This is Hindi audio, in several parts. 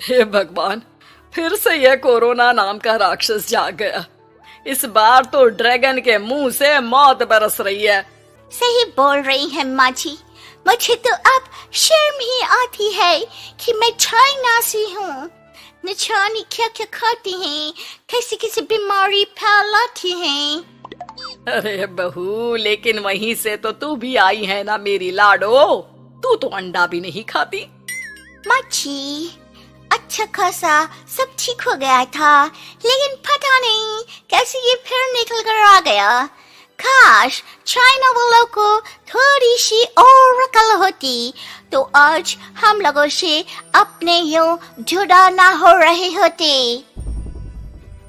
हे भगवान, फिर से यह कोरोना नाम का राक्षस जाग गया। इस बार तो ड्रैगन के मुंह से मौत बरस रही है। सही बोल रही है माँ जी, मुझे तो अब शर्म ही आती है कि मैं चाइना से हूँ। न जाने क्या क्या खाती हैं, कैसी कैसी बीमारी फैलाती हैं। अरे बहू, लेकिन वहीं से तो तू भी आई है ना मेरी लाडो। तू तो अंडा भी नहीं खाती। माँ जी, अच्छा खासा सब ठीक हो गया था, लेकिन पता नहीं कैसे ये फिर निकल कर आ गया। काश चाइना वालों को थोड़ी सी और अकल होती तो आज हम लोगों से अपने यूं जुदा ना हो रहे होते।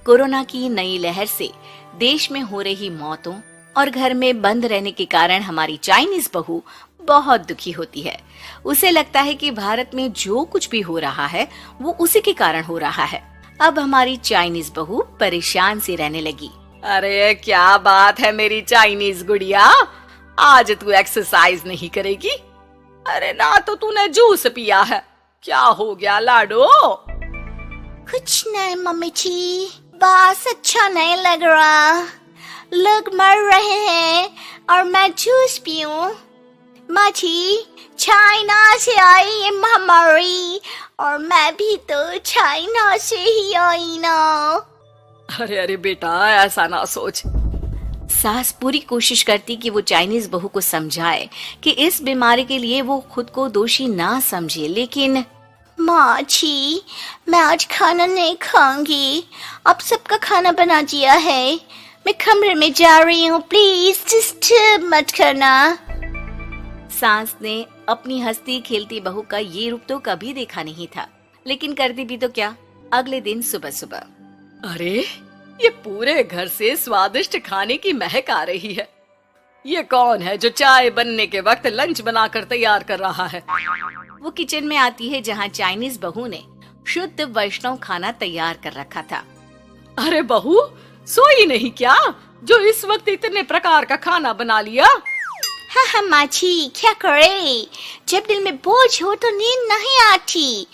कोरोना की नई लहर से देश में हो रही मौतों और घर में बंद रहने के कारण हमारी चाइनीज बहू बहुत दुखी होती है। उसे लगता है कि भारत में जो कुछ भी हो रहा है वो उसी के कारण हो रहा है। अब हमारी चाइनीज बहू परेशान सी रहने लगी। अरे क्या बात है मेरी चाइनीज गुड़िया, आज तू एक्सरसाइज नहीं करेगी? अरे ना तो तूने जूस पिया है, क्या हो गया लाडो? कुछ नहीं मम्मी जी, बस अच्छा नहीं लग रहा। लोग मर रहे हैं और मैं जूस पीऊं। माँ जी, चाइना से आई ये महामारी और मैं भी तो चाइना से ही आई ना। अरे अरे बेटा, ऐसा ना सोच। सास पूरी कोशिश करती कि वो चाइनीज बहू को समझाए कि इस बीमारी के लिए वो खुद को दोषी ना समझे, लेकिन माँ जी, मैं आज खाना नहीं खाऊंगी। अब सबका खाना बना दिया है। मैं कमरे में जा रही हूँ, प्लीज डिस्टर्ब मत करना। सास ने अपनी हंसती खेलती बहू का ये रूप तो कभी देखा नहीं था, लेकिन करती भी तो क्या। अगले दिन सुबह सुबह, अरे ये पूरे घर से स्वादिष्ट खाने की महक आ रही है। ये कौन है जो चाय बनने के वक्त लंच बनाकर तैयार कर रहा है? वो किचन में आती है जहाँ चाइनीज बहू ने शुद्ध वैष्णव खाना तैयार कर रखा था। अरे बहू, सोई नहीं क्या जो इस वक्त इतने प्रकार का खाना बना लिया? हाँ हाँ माँ जी, क्या करे, जब दिल में बोझ हो तो नींद नहीं आती।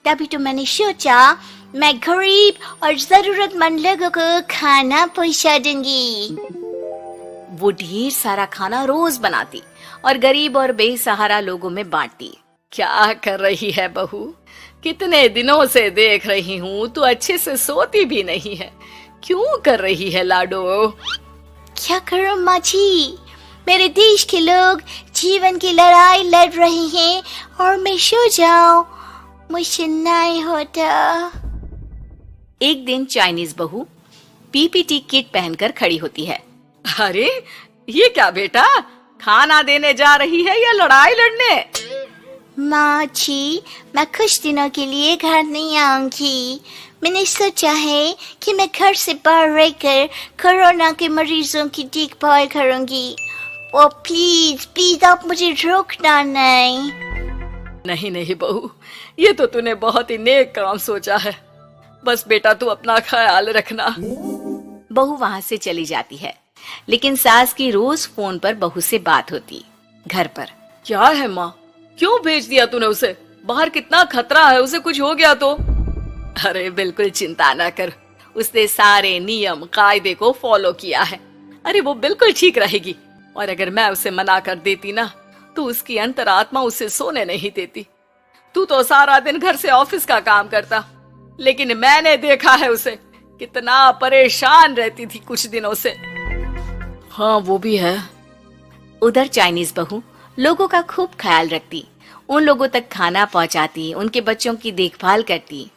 तभी तो मैंने सोचा मैं गरीब और जरूरतमंद लोगों को खाना पहुंचा दूंगी। वो ढेर सारा खाना रोज बनाती और गरीब और बेसहारा लोगों में बांटती। क्या कर रही है बहू? कितने दिनों से देख रही हूँ तू अच्छे से सोती भी नहीं है। क्यों कर रही है लाडो? क्या करूं माँ जी, मेरे देश के लोग जीवन की लड़ाई लड़ रहे हैं और मैं सो जाऊं, मुझसे नहीं होता। एक दिन चाइनीज बहू पीपीटी किट पहनकर खड़ी होती है। अरे ये क्या बेटा, खाना देने जा रही है या लड़ाई लड़ने? माँ जी, मैं कुछ दिनों के लिए घर नहीं आऊंगी। मैंने सोचा है कि मैं घर से बाहर रहकर कोरोना के मरीजों की देखभाल करूंगी। ओ प्लीज प्लीज आप मुझे रोकना नहीं। नहीं नहीं बहू, ये तो तूने बहुत ही नेक काम सोचा है। बस बेटा तू अपना ख्याल रखना। बहू वहाँ से चली जाती है, लेकिन सास की रोज फोन पर बहू से बात होती। घर पर क्या है माँ, क्यों भेज दिया तूने उसे? बाहर कितना खतरा है, उसे कुछ हो गया तो? अरे बिल्कुल चिंता ना कर, उसने सारे नियम कायदे को फॉलो किया है। अरे वो बिल्कुल ठीक रहेगी। और अगर मैं उसे मना कर देती ना तो उसकी अंतरात्मा उसे सोने नहीं देती। तू तो सारा दिन घर से ऑफिस का काम करता, लेकिन मैंने देखा है उसे कितना परेशान रहती थी कुछ दिनों से। हाँ वो भी है। उधर चाइनीज बहू लोगों का खूब ख्याल रखती, उन लोगों तक खाना पहुंचाती, उनके बच्चों की देखभाल करती।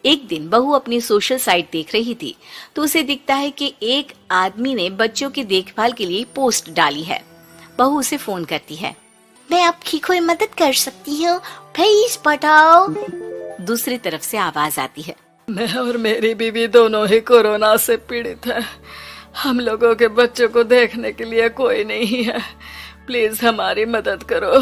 एक दिन बहू अपनी सोशल साइट देख रही थी तो उसे दिखता है कि एक आदमी ने बच्चों की देखभाल के लिए पोस्ट डाली है। बहू उसे फोन करती है। मैं आपकी कोई मदद कर सकती हूँ, प्लीज बताओ। दूसरी तरफ से आवाज आती है। मैं और मेरी बीवी दोनों ही कोरोना से पीड़ित हैं। हम लोगों के बच्चों को देखने के लिए कोई नहीं है, प्लीज हमारी मदद करो।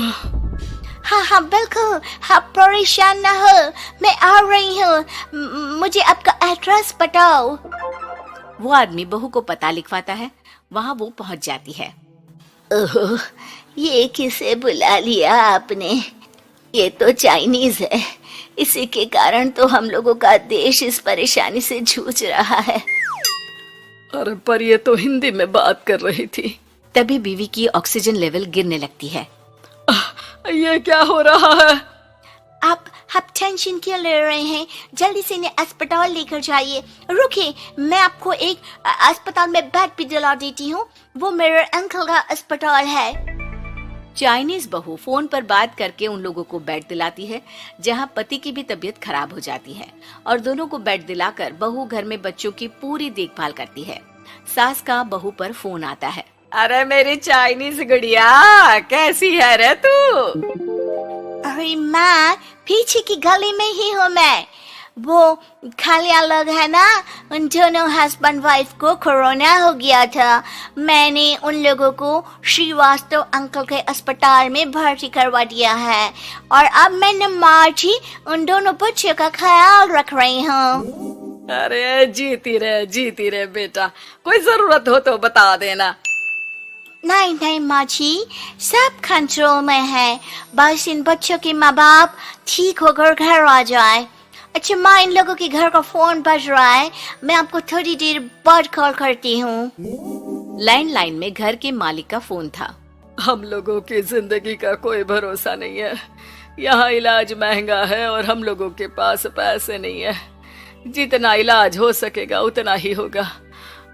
हाँ हाँ बिल्कुल, आप परेशान ना हो, मैं आ रही हूँ। मुझे आपका एड्रेस बताओ। वो आदमी बहू को पता लिखवाता है। वहाँ वो पहुँच जाती है। ओह, ये किसे बुला लिया आपने? ये तो चाइनीज है, इसी के कारण तो हम लोगों का देश इस परेशानी से जूझ रहा है। अरे पर ये तो हिंदी में बात कर रही थी। तभी बीवी की ऑक्सीजन लेवल गिरने लगती है। ये क्या हो रहा है? आप टेंशन क्यों ले रहे हैं? जल्दी से इन्हें अस्पताल लेकर जाइए। रुकिए, मैं आपको एक अस्पताल में बेड भी दिला देती हूँ। वो मेरे अंकल का अस्पताल है। चाइनीज बहू फोन पर बात करके उन लोगों को बेड दिलाती है, जहाँ पति की भी तबीयत खराब हो जाती है और दोनों को बेड दिलाकर बहू घर में बच्चों की पूरी देखभाल करती है। सास का बहू पर फोन आता है। अरे मेरी चाइनीज गुड़िया, कैसी है रे तू? अरे माँ, पीछे की गली में ही हूँ मैं। वो खालिया लोग है ना, उन दोनों हस्बैंड वाइफ को कोरोना हो गया था। मैंने उन लोगों को श्रीवास्तव अंकल के अस्पताल में भर्ती करवा दिया है और अब मैं मार्ची उन दोनों बच्चों का ख्याल रख रही हूँ। अरे जीती रहे बेटा, कोई जरूरत हो तो बता देना। नहीं माँ जी, सब कंट्रोल में है। बस इन बच्चों के माँ बाप ठीक होकर घर आ जाए। अच्छा माँ, इन लोगों के घर का फोन बज रहा है, मैं आपको थोड़ी देर बाद कॉल करती हूँ। लैंडलाइन में घर के मालिक का फोन था। हम लोगों की जिंदगी का कोई भरोसा नहीं है। यहाँ इलाज महंगा है और हम लोगों के पास पैसे नहीं है। जितना इलाज हो सकेगा उतना ही होगा।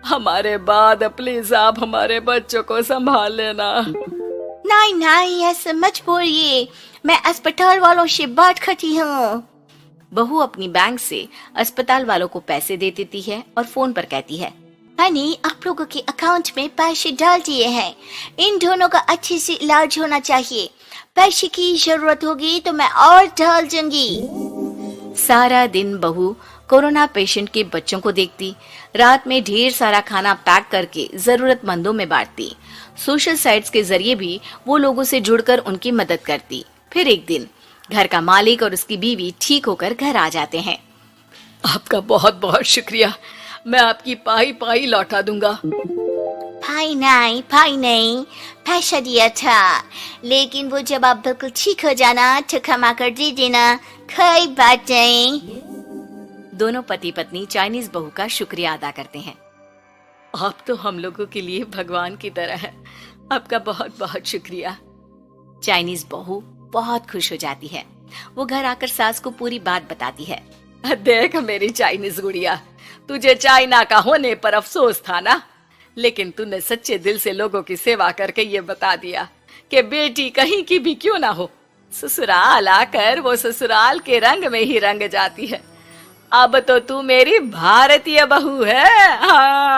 हमारे बाद प्लीज आप हमारे बच्चों को संभाल लेना। नहीं, ऐसे मत बोलिए, मैं अस्पताल वालों से बात करती हूँ। बहू अपनी बैंक से अस्पताल वालों को पैसे दे देती है और फोन पर कहती है, मैंने आप लोगों के अकाउंट में पैसे डाल दिए हैं। इन दोनों का अच्छे से इलाज होना चाहिए। पैसे की जरूरत होगी तो मैं और डाल दूंगी। सारा दिन बहू कोरोना पेशेंट के बच्चों को देखती, रात में ढेर सारा खाना पैक करके जरूरतमंदों में बांटती। सोशल साइट्स के जरिए भी वो लोगों से जुड़कर उनकी मदद करती। फिर एक दिन घर का मालिक और उसकी बीवी ठीक होकर घर आ जाते हैं। आपका बहुत बहुत शुक्रिया, मैं आपकी पाई लौटा दूंगा। भाई नहीं, पैसा दिया था, लेकिन वो जब आप बिल्कुल ठीक हो जाना तो क्षमा कर दे देना, कोई बात नहीं। दोनों पति पत्नी चाइनीज बहू का शुक्रिया अदा करते हैं। आप तो हम लोगों के लिए भगवान की तरह हैं। आपका बहुत बहुत शुक्रिया। चाइनीज बहू बहुत खुश हो जाती है। वो घर आकर सास को पूरी बात बताती है। देख मेरी चाइनीज गुड़िया, तुझे चाइना का होने पर अफसोस था ना, लेकिन तूने सच्चे दिल से लोगों की सेवा करके ये बता दिया कि बेटी कहीं की भी क्यों ना हो, ससुराल आकर वो ससुराल के रंग में ही रंग जाती है। अब तो तू मेरी भारतीय बहू है। हाँ।